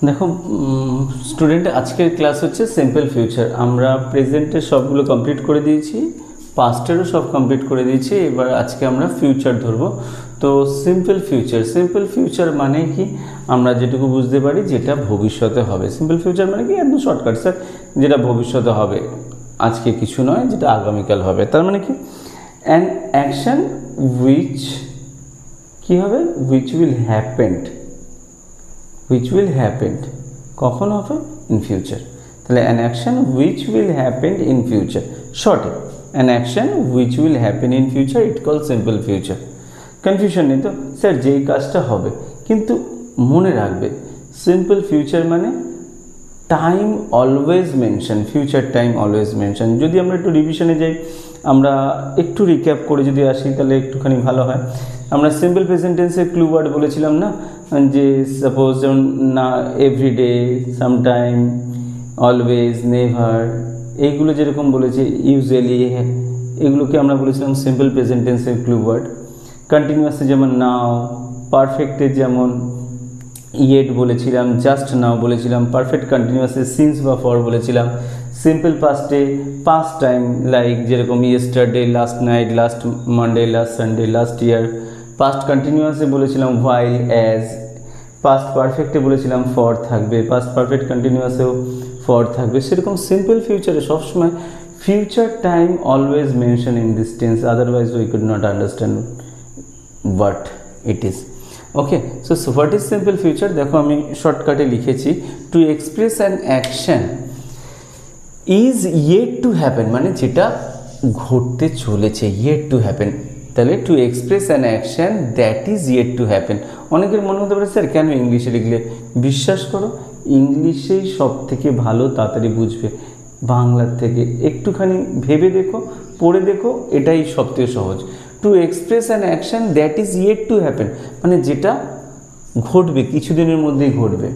দেখো স্টুডেন্ট, আজকের ক্লাস হচ্ছে সিম্পল ফিউচার। আমরা প্রেজেন্টের সবগুলো কমপ্লিট করে দিয়েছি, পাস্টেরও সব কমপ্লিট করে দিয়েছি। এবার আজকে আমরা ফিউচার ধরবো। তো সিম্পল ফিউচার মানে কি, আমরা যেটুকু বুঝতে পারি যেটা ভবিষ্যতে হবে। সিম্পল ফিউচার মানে কি, একদম শর্টকাট স্যার, যেটা ভবিষ্যতে হবে, আজকে কিছু নয়, যেটা আগামীকাল হবে। তার মানে কি, অ্যান অ্যাকশন উইচ কি হবে, উইচ উইল হ্যাপেন্ড কখন হবে, ইন ফিউচার। তাহলে an action which will happened in future, শর্টে an action which will happen in future, it call simple future. Confusion নেই তো স্যার, যেই কাজটা হবে। কিন্তু মনে রাখবে, সিম্পল ফিউচার মানে time always mention, future time always mention. যদি আমরা একটু রিভিশনে যাই, আমরা একটু রিক্যাপ করে যদি আসি, তাহলে একটুখানি ভালো হয়। আমরা সিম্পল প্রেজেন্ট টেন্সের ক্লু ওয়ার্ড বলেছিলাম না, যে সাপোজ যেমন না, এভরিডে, সামটাইম, অলওয়েজ, নেভার, এইগুলো যেরকম বলেছে, ইউজুয়ালি, এগুলোকে আমরা বলেছিলাম সিম্পল প্রেজেন্ট টেন্সের ক্লু ওয়ার্ড। কন্টিনিউয়াসে যেমন নাও, পারফেক্টে যেমন ইয়েট বলেছিলাম, জাস্ট নাও বলেছিলাম, পারফেক্ট কন্টিনিউয়াসে সিন্স বা ফর বলেছিলাম, সিম্পল পাস্টে পাস্ট টাইম লাইক যেরকম yesterday, last night, last Monday, last Sunday, last year. Past কন্টিনিউয়াসে বলেছিলাম হোয়াইল, অ্যাজ। পাস্ট পারফেক্টে বলেছিলাম ফর থাকবে, পাস্ট পারফেক্ট কন্টিনিউয়াসেও ফর থাকবে। সেরকম সিম্পল ফিউচারে সবসময় future time always mention in this tense, otherwise we could not understand what it is. Okay, so what is simple future? দেখো আমি শর্টকাটে লিখেছি, two express an action is yet to happen, মানে যেটা ঘটতে চলেছে, ইয়েট টু হ্যাপেন। তাহলে two express an action that is yet to happen. অনেকের মনে হতে পারে স্যার কেন ইংলিশে লিখলে? বিশ্বাস করো, ইংলিশেই সব থেকে ভালো, তাড়াতাড়ি বুঝবে বাংলার থেকে। একটুখানি ভেবে দেখো, পড়ে দেখো, এটাই সবথেকে সহজ। Two express an action that is yet to happen, মানে যেটা ঘটবে, কিছুদিনের মধ্যেই ঘটবে।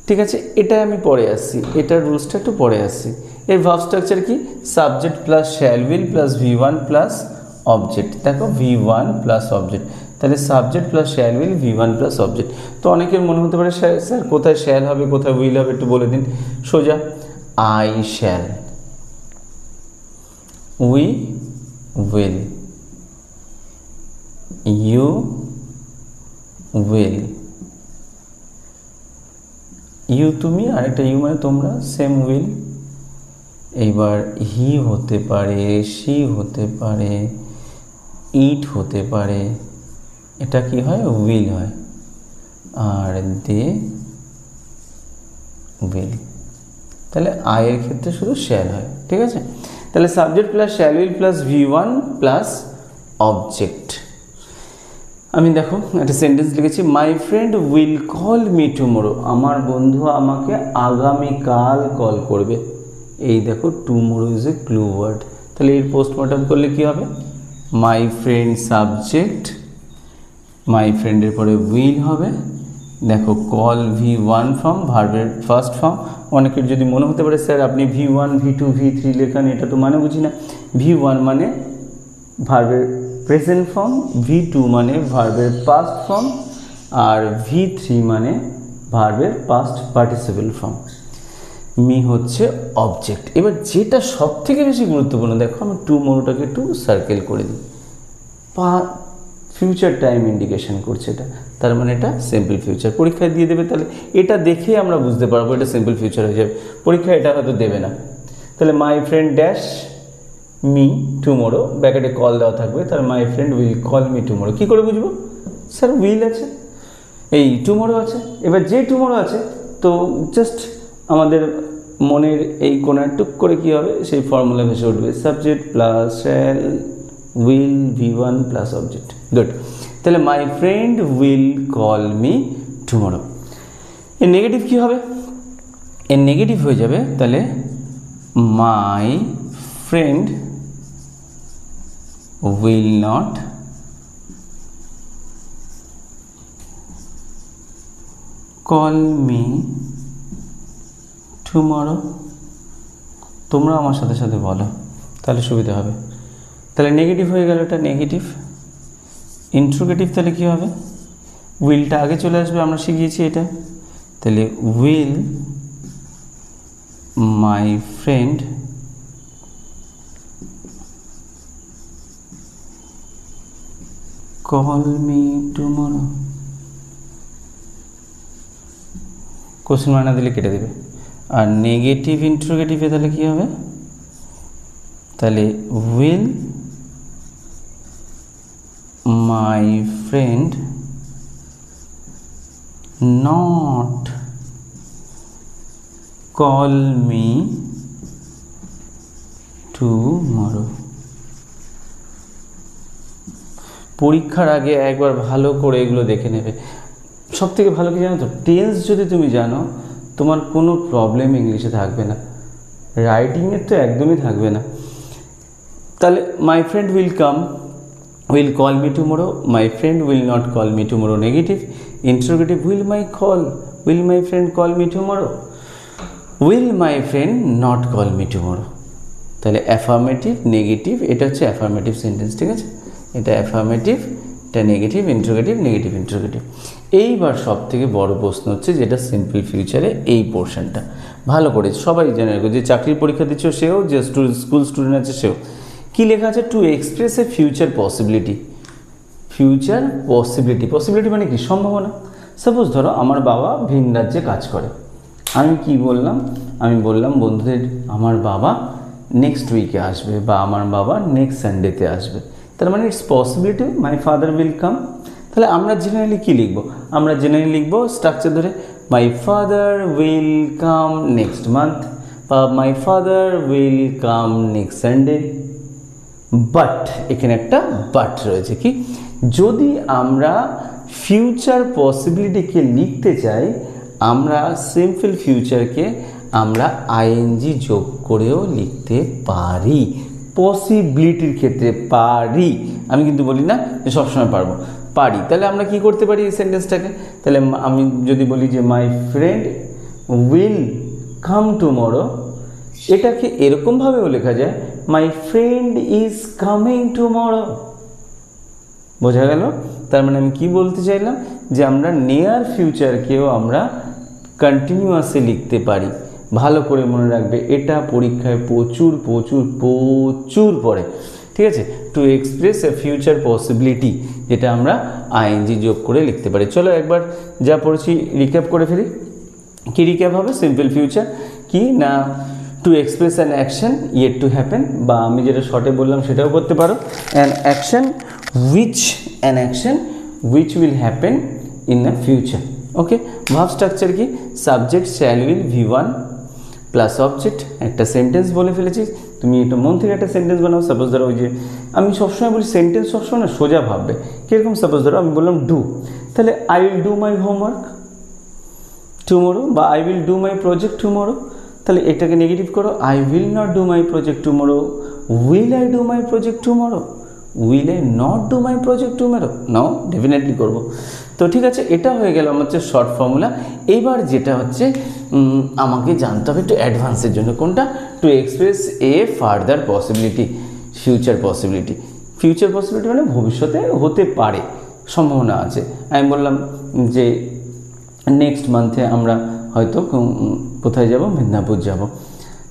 ঠিক আছে, এটা আমি পরে আসছি, এটার রুলসটা একটু পরে আসছি। এর ভার্ব স্ট্রাকচার কি, subject plus shall will plus V1 plus object. দেখো V1 প্লাস অবজেক্ট, তাহলে subject plus shall will, V1 plus object. তো অনেকের মনে হতে পারে স্যার কোথায় শ্যাল হবে, কোথায় উইল হবে, একটু বলে দিন। সোজা, I shall, we will, you will, you তুমি, আর একটা ইউ মানে তোমরা, সেম উইল। এইবার হি হতে পারে, শি হতে পারে, ইট হতে পারে, এটা কি হয়, উইল হয়। আর দে উইল, তাহলে আয়ের ক্ষেত্রে শুধু শ্যাল হয়। ঠিক আছে, তাহলে subject plus shall will plus V1 plus object. আমি দেখো একটা সেন্টেন্স লিখেছি, my friend will call me tomorrow, আমার বন্ধু আমাকে আগামীকাল কল করবে। এই দেখো, tomorrow is a clue word. তাহলে এর পোস্টমর্টম করলে কি হবে, মাই ফ্রেন্ড সাবজেক্ট, মাই ফ্রেন্ডের পরে উইল হবে। দেখো কল V1 ফর্ম, ভার্বের ফার্স্ট ফর্ম। অনেকের যদি মনে হতে পারে স্যার আপনি V1, V2, V3 লেখান, এটা তো মানে বুঝি না। V1 মানে ভার্বের প্রেজেন্ট ফর্ম, V2 মানে ভার্বের পাস্ট ফর্ম, আর V3 মানে ভার্বের পাস্ট পার্টিসিপেল ফর্ম। মি হচ্ছে অবজেক্ট। এবার যেটা সব থেকে বেশি গুরুত্বপূর্ণ, দেখো আমি টুমোরোটাকে একটু সার্কেল করে দিই, ফিউচার টাইম ইন্ডিকেশন করছে এটা, তার মানে এটা সিম্পল ফিউচার। পরীক্ষায় দিয়ে দেবে, তাহলে এটা দেখে আমরা বুঝতে পারবো এটা সিম্পল ফিউচার হয়ে যাবে। পরীক্ষায় এটা হয়তো দেবে না। তাহলে my friend dash me tomorrow, ব্যাকেটে কল দেওয়া থাকবে, তার my friend will call me tomorrow. কী করে বুঝবো? স্যার উইল আছে, এই টুমোরো আছে। এবার যে টুমোরো আছে, তো জাস্ট আমাদের মনের এই কোণার টুক করে কী হবে, সেই ফর্মুলা ভেসে উঠবে, subject plus shall will, V1 plus object. Good, তাহলে my friend will call me tomorrow. এর নেগেটিভ কী হবে? এর নেগেটিভ হয়ে যাবে তাহলে my friend will not call me tomorrow। তোমরা আমার সাথে সাথে বলো, তাহলে সুবিধা হবে। তাহলে নেগেটিভ হয়ে গেল, এটা নেগেটিভ। ইন্ট্রোগেটিভ তাহলে কী হবে, উইলটা আগে চলে আসবে, আমরা শিখিয়েছি এটা। তাহলে will my friend call me tomorrow, question mark না দিলে কেটে দেবে। আর নেগেটিভ ইন্টারোগেটিভে তাহলে কী হবে, তাহলে will my friend not call me tomorrow. পরীক্ষার আগে একবার ভালো করে এগুলো দেখে নেবে। সব থেকে ভালো কি জানো তো, টেন্স যদি তুমি জানো তোমার কোনো প্রবলেম ইংলিশে থাকবে না, রাইটিংয়ের তো একদমই থাকবে না। তাহলে my friend will come, will call me tomorrow, my friend will not call me tomorrow negative, interrogative will my friend call me tomorrow, will my friend not call me tomorrow. তাহলে affirmative negative, এটা হচ্ছে affirmative sentence, ঠিক আছে, এটা affirmative, এটা negative interrogative, negative interrogative. এইবার সব থেকে বড় প্রশ্ন হচ্ছে যেটা সিম্পল ফিউচারে এই পোর্শনটা ভালো করে সবাই জেনে রাখো, যে চাকরির পরীক্ষা দিচ্ছ সেও, যে স্কুল স্টুডেন্ট আছে সেও। কী লেখা আছে, to express A future possibility. Future possibility, possibility মানে কি, সম্ভাবনা। সাপোজ ধরো আমার বাবা ভিন রাজ্যে কাজ করে, আমি কি বললাম, আমি বললাম বন্ধুদের আমার বাবা নেক্সট উইকে আসবে বা আমার বাবা নেক্সট সানডেতে আসবে, তার মানে it's possibility my father will come. তাহলে আমরা জেনারেলি কী লিখবো, আমরা জেনারেলি লিখবো স্ট্রাকচার ধরে my father will come next month বা my father will come next Sunday. But এখানে একটা বাট রয়েছে, কি, যদি আমরা ফিউচার পসিবিলিটিকে লিখতে চাই আমরা সিম্পল ফিউচারকে আমরা আইএনজি যোগ করেও লিখতে পারি, পসিবিলিটির ক্ষেত্রে পারি, আমি কিন্তু বলি না যে সবসময় পারবো, পারি। তাহলে আমরা কি করতে পারি এই সেন্টেন্সটাকে, তাহলে আমি যদি বলি যে my friend will come tomorrow, এটাকে এরকমভাবেও লেখা যায় my friend is coming tomorrow. বোঝা গেল? তার মানে আমি কি বলতে চাইলাম, যে আমরা নিয়ার ফিউচারকেও আমরা কন্টিনিউয়াসলি লিখতে পারি। ভালো করে মনে রাখবে, এটা পরীক্ষায় প্রচুর প্রচুর প্রচুর পড়ে, ঠিক আছে। To express A future possibility, যেটা আমরা আইএনজি যোগ করে লিখতে পারি। চলো একবার যা পড়েছি রিক্যাপ করে ফেলি। কি রিক্যাপ হবে, সিম্পল ফিউচার কি না, to express an action yet to happen, বা আমি যেটা শর্টে বললাম সেটাও করতে পারো, an action which will happen in the future. Okay, verb structure কি, subject shall will V1 plus object, একটা সেন্টেন্স বলে ফেলেছি, তুমি এটা মন থেকে একটা সেন্টেন্স বানাও। সাপোজ ধরো ওই যে আমি সবসময় বলি সেন্টেন্স সবসময় না সোজা ভাববে, কীরকম, সাপোজ ধরো আমি বললাম ডু, তাহলে I will do my homework tomorrow বা I will do my project tomorrow. তাহলে এটাকে নেগেটিভ করো, I will not do my project tomorrow, will I do my project tomorrow, will I not do my project tomorrow, now definitely করবো। তো ঠিক আছে, এটা হয়ে গেল আমার হচ্ছে শর্ট ফর্মুলা। এইবার যেটা হচ্ছে আমাকে জানতে হবে একটু অ্যাডভান্সের জন্য, কোনটা, to express A further possibility, future possibility. Future possibility মানে ভবিষ্যতে হতে পারে, সম্ভাবনা আছে। আমি বললাম যে নেক্সট মান্থে আমরা হয়তো কোথায় যাব, মেদিনীপুর যাব।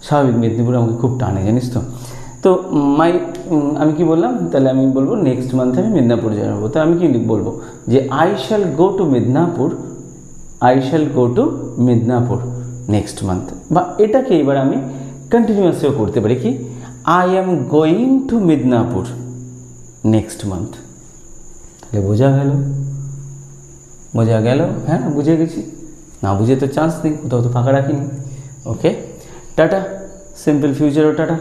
স্বাভাবিক, মেদিনীপুর আমাকে খুব টানে, জানিস তো। তো আমি কি বললাম, তাহলে আমি বলবো নেক্সট মান্থে আমি মেদিনীপুর যাবো। তো আমি কি বলবো, যে I shall go to Medinipur, I shall go to Medinipur next month. বা এটাকে এবার আমি কন্টিনিউয়াসলিও করতে পারি, কি, I am going to Medinipur next month. তাহলে বোঝা গেল, হ্যাঁ বুঝে গেছি, না বুঝে তো চান্স নেই, কোথাও তো ফাঁকা রাখিনি। ওকে, টাটা, সিম্পল ফিউচারও টাটা।